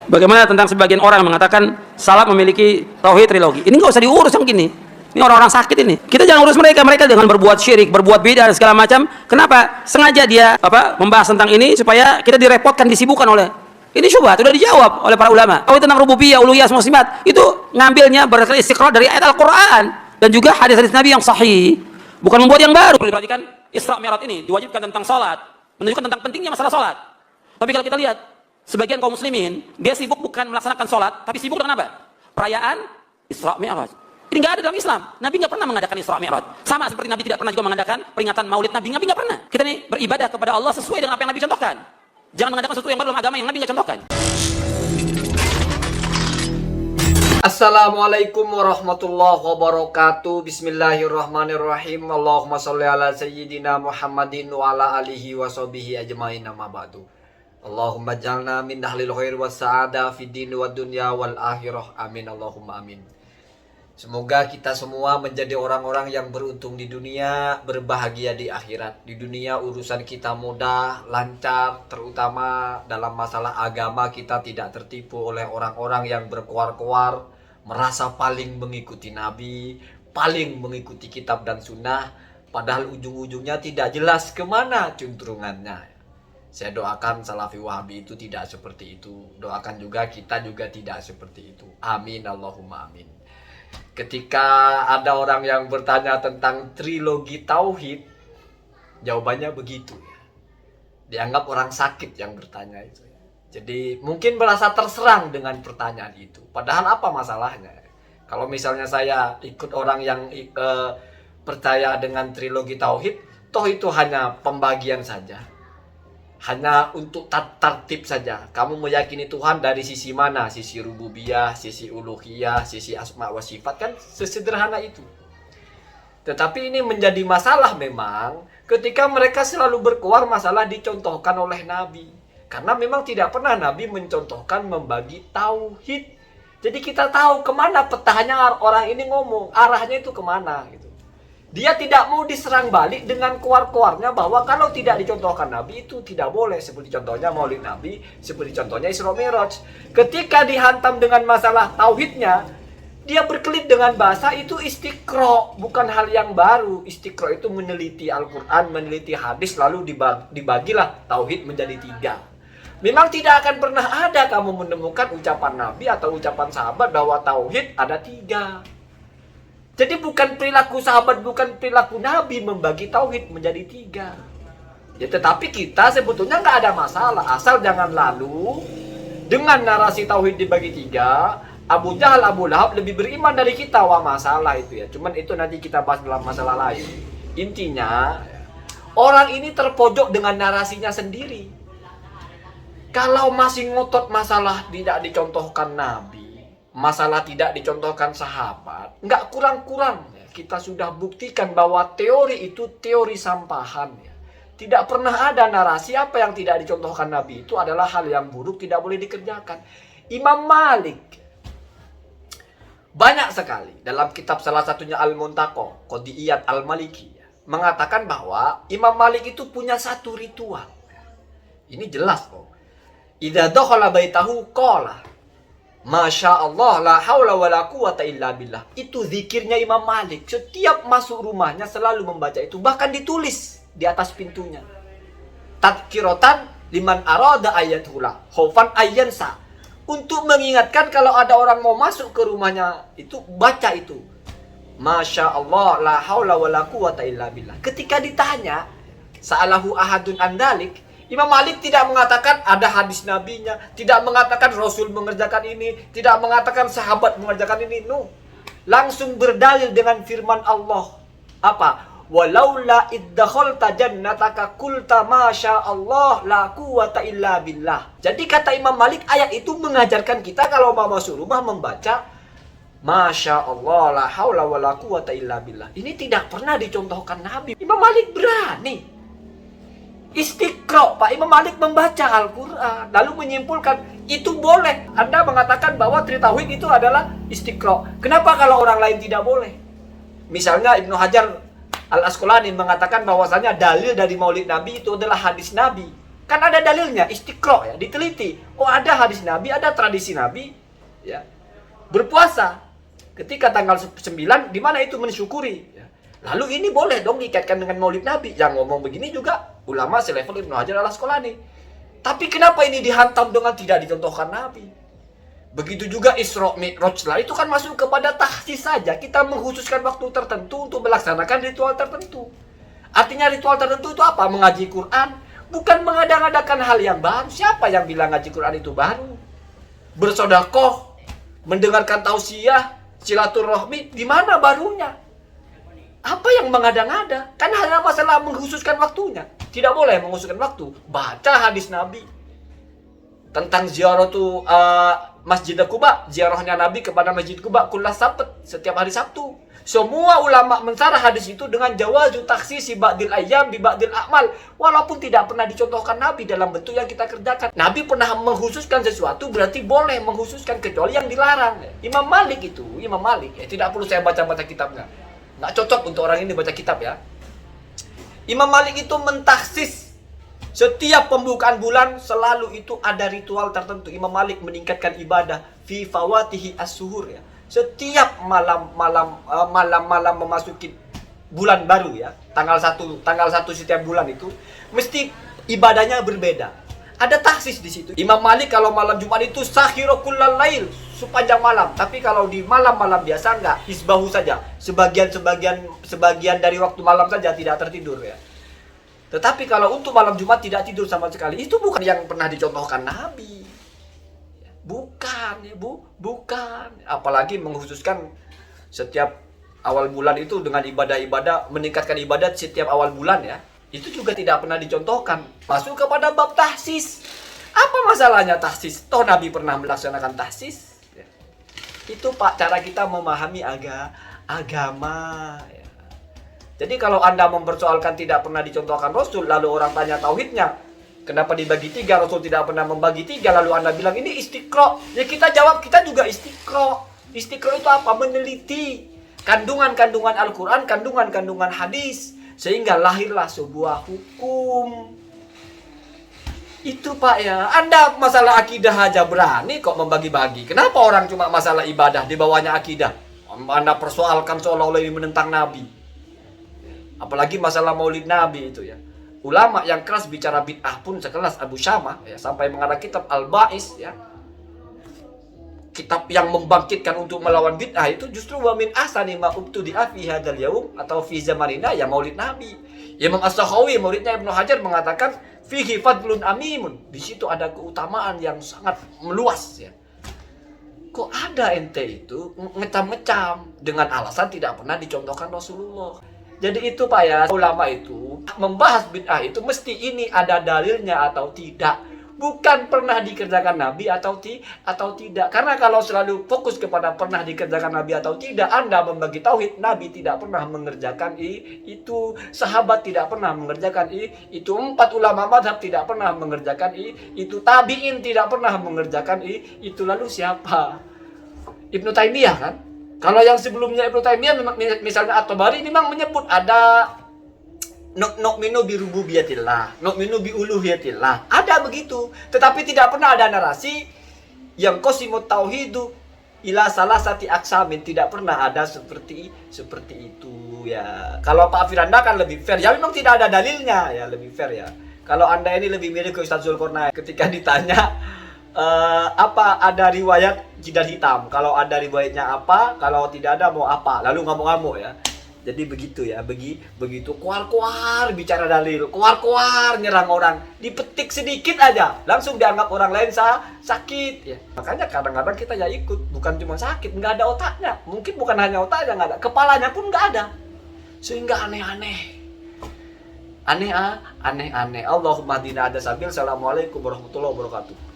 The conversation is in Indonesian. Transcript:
Bagaimana tentang sebagian orang mengatakan salaf memiliki tauhid trilogi? Ini nggak usah diurus yang gini. Ini orang-orang sakit ini. Kita jangan urus mereka. Mereka dengan berbuat syirik, berbuat bid'ah dan segala macam. Kenapa? Sengaja dia membahas tentang ini supaya kita direpotkan, disibukkan oleh. Ini syubhat sudah dijawab oleh para ulama. Kalau tentang rububiyah, uluhiyah, semua sifat itu ngambilnya beristiqrar dari ayat Al-Qur'an dan juga hadis-hadis Nabi yang sahih. Bukan membuat yang baru. Perhatikan Isra Mi'raj ini diwajibkan tentang salat, menunjukkan tentang pentingnya masalah salat. Tapi kalau kita lihat sebagian kaum muslimin, dia sibuk bukan melaksanakan salat, tapi sibuk dengan apa? Perayaan Isra Mi'raj. Ini nggak ada dalam Islam. Nabi nggak pernah mengadakan Isra Mi'raj. Sama seperti Nabi tidak pernah juga mengadakan peringatan Maulid Nabi. Nabi nggak pernah. Kita nih beribadah kepada Allah sesuai dengan apa yang Nabi contohkan. Jangan mengadakan sesuatu yang baru dalam agama yang Nabi nggak contohkan. Assalamualaikum warahmatullahi wabarakatuh. Bismillahirrahmanirrahim. Allahumma sholli ala sayyidina Muhammadin wa ala alihi wa sahbihi ajmain, amma ba'du. Allahumma ij'alna min ahlil khair was sa'adah fid din wad dunya wal akhirah. Amin Allahumma amin. Semoga kita semua menjadi orang-orang yang beruntung di dunia, berbahagia di akhirat. Di dunia urusan kita mudah, lancar, terutama dalam masalah agama kita tidak tertipu oleh orang-orang yang berkoar-koar, merasa paling mengikuti Nabi, paling mengikuti kitab dan sunnah, padahal ujung-ujungnya tidak jelas kemana cenderungannya. Saya doakan Salafi Wahabi itu tidak seperti itu. Doakan juga kita juga tidak seperti itu. Amin Allahumma amin. Ketika ada orang yang bertanya tentang trilogi tauhid, jawabannya begitu ya. Dianggap orang sakit yang bertanya itu ya. Jadi mungkin merasa terserang dengan pertanyaan itu. Padahal apa masalahnya? Kalau misalnya saya ikut orang yang percaya dengan trilogi tauhid, toh itu hanya pembagian saja. Hanya untuk tertib saja. Kamu meyakini Tuhan dari sisi mana? Sisi rububiyah, sisi uluhiyah, sisi asma wa sifat, kan sesederhana itu. Tetapi ini menjadi masalah memang ketika mereka selalu berkuar masalah dicontohkan oleh Nabi. Karena memang tidak pernah Nabi mencontohkan membagi tauhid. Jadi kita tahu kemana petahnya orang ini ngomong, arahnya itu kemana gitu. Dia tidak mau diserang balik dengan kuar-kuarnya bahwa kalau tidak dicontohkan Nabi itu tidak boleh. Seperti contohnya Maulid Nabi, seperti contohnya Isra Mi'raj. Ketika dihantam dengan masalah tauhidnya, dia berkelit dengan bahasa itu istiqra, bukan hal yang baru. Istiqra itu meneliti Al-Quran, meneliti hadis, lalu dibagilah tauhid menjadi 3. Memang tidak akan pernah ada kamu menemukan ucapan Nabi atau ucapan sahabat bahwa tauhid ada 3. Jadi bukan perilaku sahabat, bukan perilaku Nabi membagi tauhid menjadi 3. Ya, tetapi kita sebetulnya nggak ada masalah. Asal jangan lalu dengan narasi tauhid dibagi 3, Abu Jahal, Abu Lahab lebih beriman dari kita. Wah, masalah itu ya. Cuman itu nanti kita bahas dalam masalah lain. Intinya, orang ini terpojok dengan narasinya sendiri. Kalau masih ngotot masalah tidak dicontohkan Nabi, masalah tidak dicontohkan sahabat, nggak kurang-kurang ya. Kita sudah buktikan bahwa teori itu teori sampahan ya. Tidak pernah ada narasi apa yang tidak dicontohkan Nabi itu adalah hal yang buruk, tidak boleh dikerjakan. Imam Malik banyak sekali dalam kitab salah satunya Al-Muntaqo, Qodiyat Al-Maliki ya, mengatakan bahwa Imam Malik itu punya satu ritual. Ini jelas kok. Idza dakhala baitahu qala Masya Allah, la haula wa la quwata illa billah. Itu zikirnya Imam Malik. Setiap masuk rumahnya selalu membaca itu. Bahkan ditulis di atas pintunya. Tadkiratan liman arada ayathula khaufan ayyansa. Untuk mengingatkan kalau ada orang mau masuk ke rumahnya, itu baca itu. Masya Allah, la haula wa la quwata illa billah. Ketika ditanya, sa'alahu ahadun andalik, Imam Malik tidak mengatakan ada hadis nabinya, tidak mengatakan Rasul mengerjakan ini, tidak mengatakan sahabat mengerjakan ini. No. Langsung berdalil dengan firman Allah. Apa? Walaula iddakhalta jannataka qulta masya Allah la quwata illa billah. Jadi kata Imam Malik, ayat itu mengajarkan kita kalau mau masuk rumah membaca Masya Allah la haula wa la quwata illa billah. Ini tidak pernah dicontohkan Nabi. Imam Malik berani Istiqra, Pak Imam Malik membaca Al-Quran lalu menyimpulkan itu boleh. Anda mengatakan bahwa tauhid itu adalah istiqra. Kenapa kalau orang lain tidak boleh? Misalnya Ibnu Hajar Al-Asqalani mengatakan bahwasanya dalil dari Maulid Nabi itu adalah hadis Nabi. Kan ada dalilnya, istiqro ya, diteliti. Oh, ada hadis Nabi, ada tradisi Nabi ya. Berpuasa ketika tanggal 9, di mana itu mensyukuri ya. Lalu ini boleh dong dikaitkan dengan Maulid Nabi. Yang ngomong begini juga ulama selevel Ibnu Hajar al-Asqalani. Tapi kenapa ini dihantam dengan tidak dicontohkan Nabi? Begitu juga Isra Mi'raj lah, itu kan masuk kepada tahsis saja. Kita mengkhususkan waktu tertentu untuk melaksanakan ritual tertentu. Artinya ritual tertentu itu apa? Mengaji Quran, bukan mengada-ngadakan hal yang baru. Siapa yang bilang ngaji Quran itu baru? Bersedekah, mendengarkan tausiah, silaturahmi, di mana barunya? Apa yang mengada-ngada? Kan hanya masalah mengkhususkan waktunya. Tidak boleh mengkhususkan waktu. Baca hadis Nabi tentang ziarah tu Masjid Quba, ziarahnya Nabi kepada Masjid Quba kullas Sabt, setiap hari Sabtu. Semua ulama mensarah hadis itu dengan jawazu taksisi ba'dil ayyam bi ba'dil a'mal, walaupun tidak pernah dicontohkan Nabi dalam bentuk yang kita kerjakan. Nabi pernah mengkhususkan sesuatu, berarti boleh mengkhususkan kecuali yang dilarang. Imam Malik tidak perlu saya baca-baca kitabnya. Nggak cocok untuk orang ini baca kitab ya. Imam Malik itu mentaksis setiap pembukaan bulan selalu itu ada ritual tertentu. Imam Malik meningkatkan ibadah fi fawatihi as-suhur ya. Setiap malam memasuki bulan baru ya, tanggal 1 setiap bulan itu mesti ibadahnya berbeda. Ada taksis di situ. Imam Malik kalau malam Jumat itu sakhiro kullal lail, sepanjang malam. Tapi kalau di malam-malam biasa enggak, isbahu saja. Sebagian dari waktu malam saja tidak tertidur ya. Tetapi kalau untuk malam Jumat tidak tidur sama sekali, itu bukan yang pernah dicontohkan Nabi. Bukan ya, bukan. Apalagi mengkhususkan setiap awal bulan itu dengan ibadah-ibadah, meningkatkan ibadat setiap awal bulan ya. Itu juga tidak pernah dicontohkan. Masuk kepada bab tahsis. Apa masalahnya tahsis? Toh Nabi pernah melaksanakan tahsis. Ya. Itu Pak, cara kita memahami agama. Ya. Jadi kalau Anda mempersoalkan tidak pernah dicontohkan Rasul, lalu orang tanya tauhidnya, kenapa dibagi 3? Rasul tidak pernah membagi 3, lalu Anda bilang ini istiqro. Ya kita jawab, kita juga istiqro. Istiqro itu apa? Meneliti kandungan-kandungan Al-Quran, kandungan-kandungan hadis. Sehingga lahirlah sebuah hukum. Itu Pak ya. Anda masalah akidah aja berani kok membagi-bagi. Kenapa orang cuma masalah ibadah di bawahnya akidah? Anda persoalkan seolah-olah ini menentang Nabi. Apalagi masalah Maulid Nabi itu ya. Ulama yang keras bicara bid'ah pun sekelas Abu Syamah ya, sampai mengarang kitab Al-Ba'is ya. Kitab yang membangkitkan untuk melawan bid'ah itu justru wa min ahsani ma ubtudi'a fi hadzal yaum atau fi zamanina ya Maulid Nabi. Imam As-Sakhawi muridnya Ibnu Hajar mengatakan fihi fadlun amimun. Di situ ada keutamaan yang sangat meluas ya. Kok ada ente itu ngecam-ngecam dengan alasan tidak pernah dicontohkan Rasulullah. Jadi itu Pak ya, ulama itu membahas bid'ah itu mesti ini ada dalilnya atau tidak. Bukan pernah dikerjakan Nabi atau tidak. Karena kalau selalu fokus kepada pernah dikerjakan Nabi atau tidak, Anda membagi tauhid, Nabi tidak pernah mengerjakan itu, sahabat tidak pernah mengerjakan itu, 4 ulama mazhab tidak pernah mengerjakan itu, tabi'in tidak pernah mengerjakan itu. Lalu siapa? Ibnu Taimiyah kan? Kalau yang sebelumnya Ibnu Taimiyah misalnya At-Tabari memang menyebut ada nu'minu bi rububiyatillah, nu'minu bi uluhiyatillah. Ada begitu, tetapi tidak pernah ada narasi yang qasimut tauhidu ila salasati aqsamin, tidak pernah ada seperti itu ya. Kalau Pak Firanda kan lebih fair. Ya memang tidak ada dalilnya ya, lebih fair ya. Kalau Anda ini lebih mirip ke Ustaz Zulkarnain ketika ditanya apa ada riwayat jidat hitam. Kalau ada riwayatnya apa, kalau tidak ada mau apa. Lalu ngamuk-ngamuk ya. Jadi begitu ya, begitu kuar-kuar bicara dalil, kuar-kuar nyerang orang, dipetik sedikit aja, langsung dianggap orang lain sakit ya. Makanya kadang-kadang kita ya ikut, bukan cuma sakit, nggak ada otaknya. Mungkin bukan hanya otaknya nggak ada, kepalanya pun nggak ada. Sehingga aneh-aneh. Allahumma hadina ada sabil. Assalamualaikum warahmatullahi wabarakatuh.